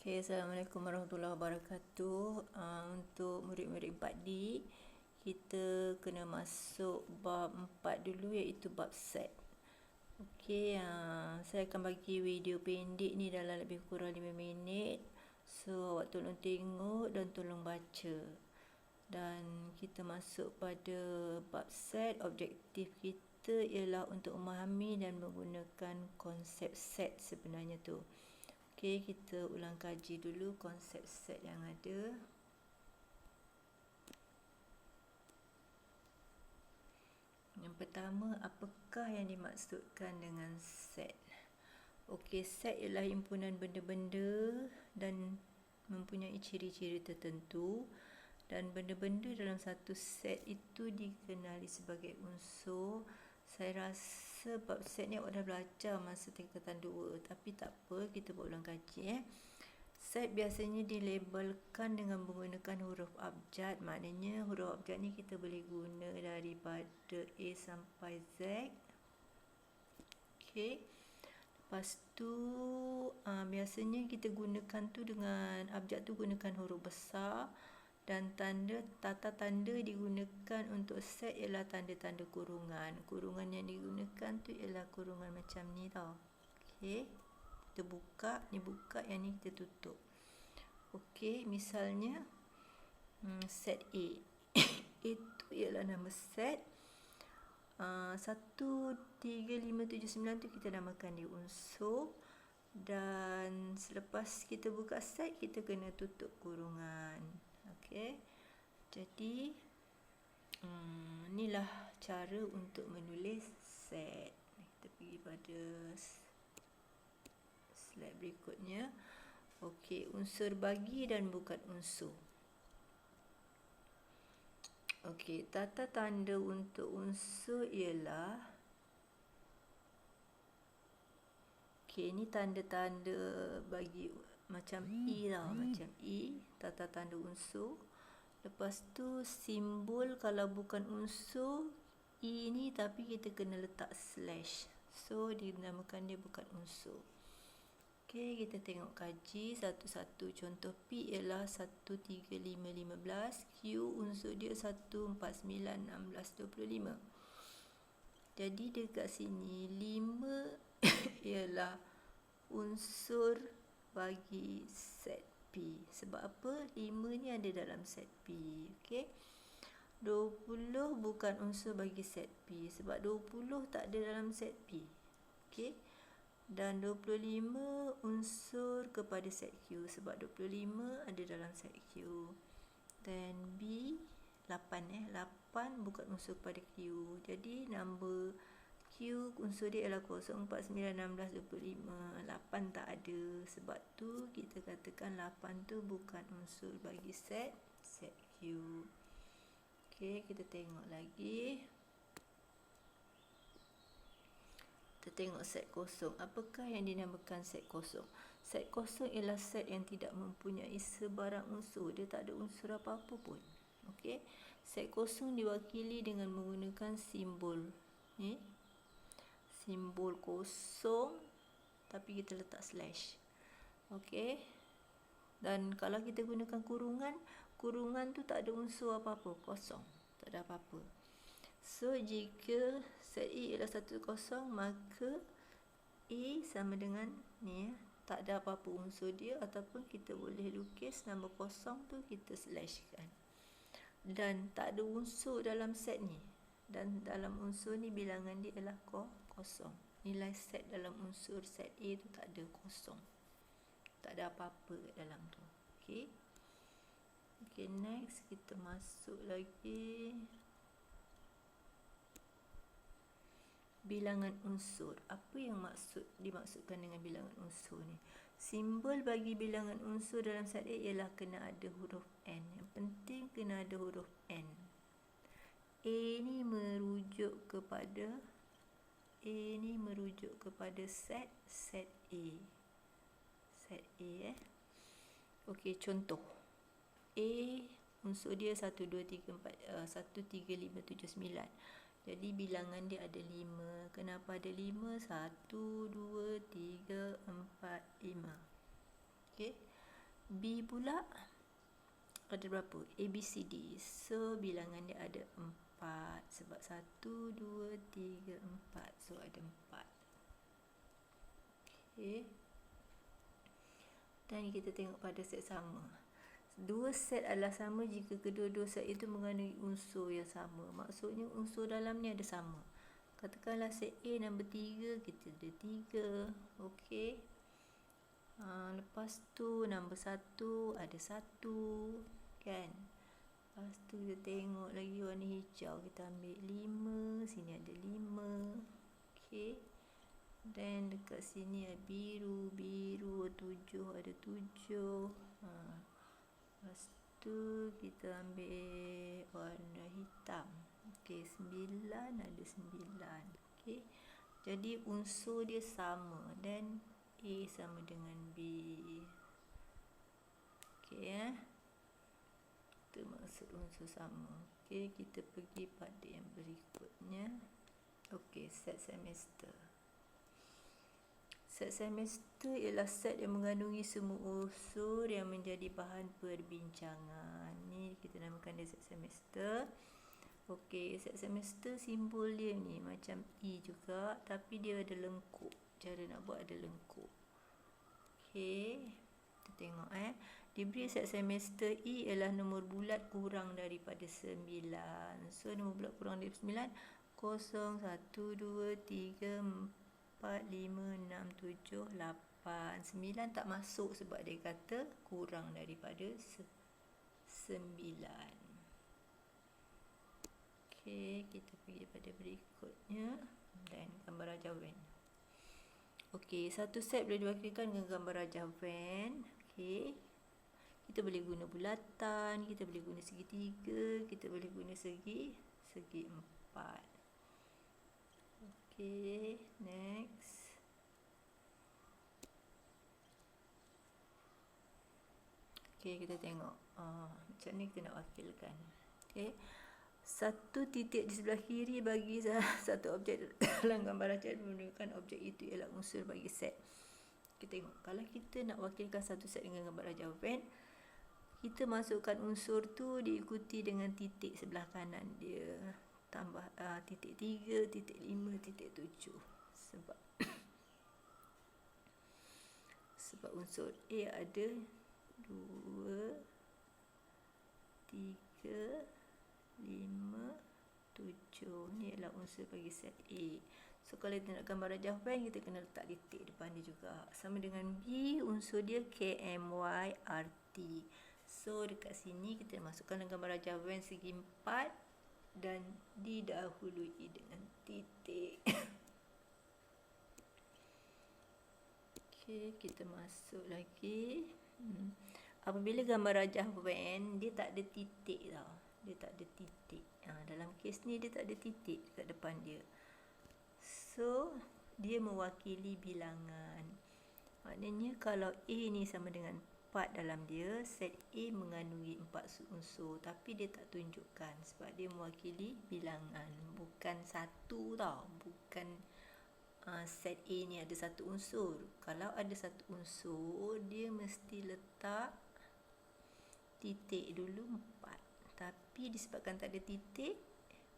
Okay, Assalamualaikum warahmatullahi wabarakatuh. Untuk murid-murid 4D, kita kena masuk bab 4 dulu, iaitu bab set. Okay, saya akan bagi video pendek ni dalam lebih kurang 5 minit. So, awak tolong tengok dan tolong baca. Dan kita masuk pada bab set. Objektif kita ialah untuk memahami dan menggunakan konsep set sebenarnya tu. Okey, kita ulang kaji dulu konsep set yang ada. Yang pertama, apakah yang dimaksudkan dengan set? Okey, set ialah himpunan benda-benda dan mempunyai ciri-ciri tertentu, dan benda-benda dalam satu set itu dikenali sebagai unsur. Saya rasa bab set ni awak dah belajar masa tingkatan 2, tapi tak apa, kita buat ulang kaji. Set biasanya dilabelkan dengan menggunakan huruf abjad. Maknanya huruf abjad ni kita boleh guna daripada A sampai Z. Okey. Lepas tu biasanya kita gunakan tu dengan abjad tu gunakan huruf besar, dan tata tanda digunakan untuk set ialah tanda-tanda kurungan. Kurungan yang digunakan tu ialah kurungan macam ni tau. Okey. Kita buka, ni buka, yang ni kita tutup. Okey, misalnya set A. Itu ialah nama set. 1, 3, 5, 7, 9 tu kita namakan dia unsur. Dan selepas kita buka set, kita kena tutup kurungan. Okey. Jadi inilah cara untuk menulis set. Kita pergi pada slide berikutnya. Okey, unsur bagi dan bukan unsur. Okey, tata tanda untuk unsur ialah, okey, ni tanda-tanda bagi macam E tau, macam E, tata tanda unsur. Lepas tu simbol kalau bukan unsur E ni, tapi kita kena letak slash. So dinamakan dia bukan unsur. Okey, kita tengok kaji satu-satu. Contoh P ialah 1, 3, 5, 15. Q unsur dia 1, 4, 9, 16, 25. Jadi dekat sini 5 ialah unsur bagi set P. Sebab apa? 5 ni ada dalam set P. Okey. 20 bukan unsur bagi set P sebab 20 tak ada dalam set P. Okey. Dan 25 unsur kepada set Q sebab 25 ada dalam set Q. Dan B 8 8 bukan unsur kepada Q. Jadi nombor Q unsur dia ialah 0, 4, 9, 16, 25. 8 tak ada. Sebab tu kita katakan 8 tu bukan unsur bagi set Q. Okey, kita tengok lagi. Kita tengok set kosong. Apakah yang dinamakan set kosong? Set kosong ialah set yang tidak mempunyai sebarang unsur. Dia tak ada unsur apa-apa pun. Okey. Set kosong diwakili dengan menggunakan simbol. Simbol kosong, tapi kita letak slash. Okey. Dan kalau kita gunakan kurungan, kurungan tu tak ada unsur apa-apa, kosong. Tak ada apa-apa. So, jika set E ialah 1, 0, maka E sama dengan ni, tak ada apa-apa unsur dia, ataupun kita boleh lukis nombor kosong tu kita slashkan. Dan tak ada unsur dalam set ni. Dan dalam unsur ni bilangan dia ialah kosong. Nilai set dalam unsur set A tu tak ada, kosong. Tak ada apa-apa kat dalam tu. Okey. Okey, next kita masuk lagi. Bilangan unsur. Apa yang dimaksudkan dengan bilangan unsur ni? Simbol bagi bilangan unsur dalam set A ialah kena ada huruf N. Yang penting kena ada huruf N. A ni merujuk kepada set A. Set A Okey, contoh. A unsur dia 1, 2, 3, 4, 1, 3, 5, 7, 9. Jadi bilangan dia ada 5. Kenapa ada 5? 1, 2, 3, 4, 5. Okey. B pula ada berapa? A, B, C, D. So bilangan dia ada 4 sebab 1, 2, 3, 4. So ada 4. Okay. Dan kita tengok pada set sama. Dua set adalah sama jika kedua-dua set itu mengandungi unsur yang sama. Maksudnya unsur dalam ni ada sama. Katakanlah set A nombor 3, kita ada 3. Okey. Lepas tu nombor 1 ada 1. Kan? Lepas tu kita tengok lagi warna hijau. Kita ambil 5. Sini ada 5. Okey. Dan dekat sini ada biru. Biru 7 ada 7. Lepas tu kita ambil warna hitam. Okey, 9 ada 9. Okey. Jadi unsur dia sama dan A sama dengan B. Okey itu maksud unsur sama. Okey, kita pergi pada yang berikutnya. Okey, set semester. Set semester ialah set yang mengandungi semua unsur yang menjadi bahan perbincangan. Ni kita namakan dia set semester. Okey, set semester simbol dia ni macam E juga, tapi dia ada lengkuk. Cara nak buat ada lengkuk. Okey, kita tengok diberi set semester E ialah nombor bulat kurang daripada 9. So nombor bulat kurang daripada 9, 0, 1, 2, 3, 4, 5, 6, 7, 8. 9 tak masuk sebab dia kata kurang daripada 9. Okey, kita pergi pada berikutnya dan gambar rajah van. Okey, satu set boleh diwakilkan dengan gambar rajah van. Okey. Kita boleh guna bulatan, kita boleh guna segitiga, kita boleh guna segi 4. Okay, next. Okay, kita tengok macam ni kita nak wakilkan. Okay, satu titik di sebelah kiri bagi satu objek dalam gambar rajah menunjukkan objek itu ialah unsur bagi set. Kita tengok, kalau kita nak wakilkan satu set dengan gambar rajah van, kita masukkan unsur tu diikuti dengan titik sebelah kanan dia. Tambah titik 3, titik 5, titik 7. Sebab unsur A ada 2, 3, 5, 7. Ni adalah unsur bagi set A. So kalau kita nak gambar rajah van, kita kena letak titik depan dia juga. Sama dengan B, unsur dia K, M, Y, R, T. So dekat sini kita masukkan dalam gambar rajah van segi 4 dan didahului dengan titik. Okey, kita masuk lagi. Apabila gambar rajah van, dia tak ada titik tau. Dia tak ada titik. Dalam kes ni dia tak ada titik dekat depan dia. So, dia mewakili bilangan. Maknanya kalau A ni sama dengan 4 dalam dia, set A mengandungi 4 unsur, tapi dia tak tunjukkan sebab dia mewakili bilangan, bukan satu tau. Bukan set A ni ada satu unsur. Kalau ada satu unsur, dia mesti letak titik dulu 4. Tapi disebabkan tak ada titik,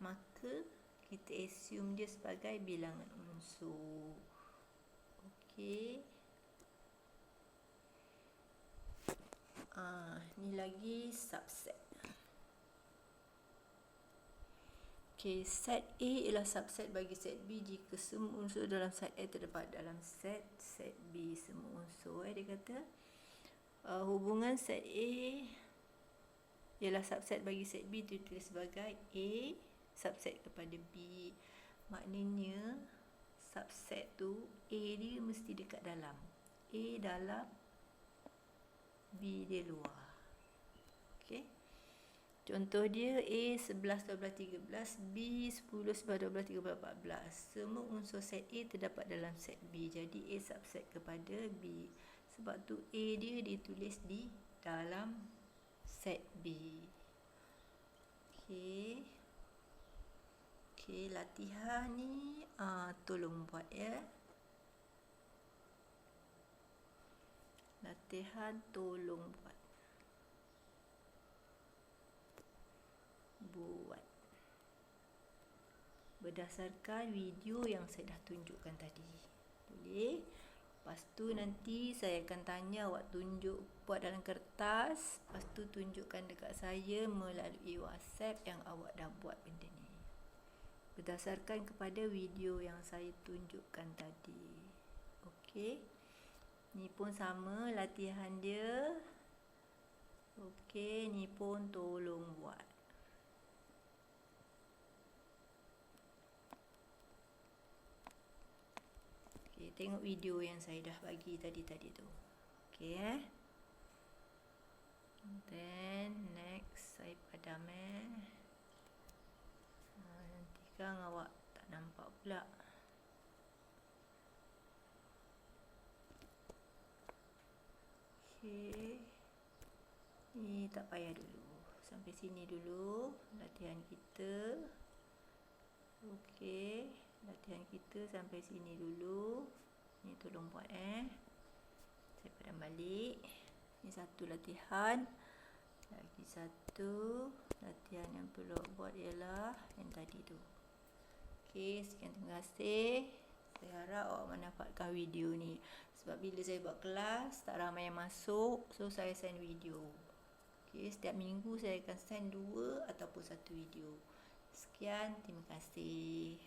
maka kita assume dia sebagai bilangan unsur. Okey. Ni lagi subset. Okey, set A ialah subset bagi set B jika semua unsur dalam set A terdapat dalam set B semua unsur. Dia kata hubungan set A ialah subset bagi set B ditulis sebagai A subset kepada B. Maknanya subset tu A dia mesti dekat dalam. A dalam, B dia luar. Okey. Contoh dia A 11, 12, 13, B 10, 11, 12, 13, 14. Semua unsur set A terdapat dalam set B. Jadi A subset kepada B. Sebab tu A dia ditulis di dalam set B. Okey. Okey, latihan ni tolong buat ya. Latihan latihan tolong buat berdasarkan video yang saya dah tunjukkan tadi. Boleh? Lepas tu nanti saya akan tanya awak tunjuk buat dalam kertas, lepas tu tunjukkan dekat saya melalui WhatsApp yang awak dah buat benda ni. Berdasarkan kepada video yang saya tunjukkan tadi. Okey. Ni pun sama latihan dia. Okey, ni pun tolong buat. Okey, tengok video yang saya dah bagi tadi tu. Okey Then next saya padam nanti kan awak tak nampak pula. Okey. Ni tak payah dulu. Sampai sini dulu latihan kita. Okey, latihan kita sampai sini dulu. Ni tolong buat Saya padam balik. Ni satu latihan. Lagi satu latihan yang perlu buat ialah yang tadi tu. Okey, sekian, terima kasih. Saya harap awak manfaatkan video ni. Sebab bila saya buat kelas tak ramai yang masuk, so saya send video. Okey, setiap minggu saya akan send 2 ataupun 1 video. Sekian, terima kasih.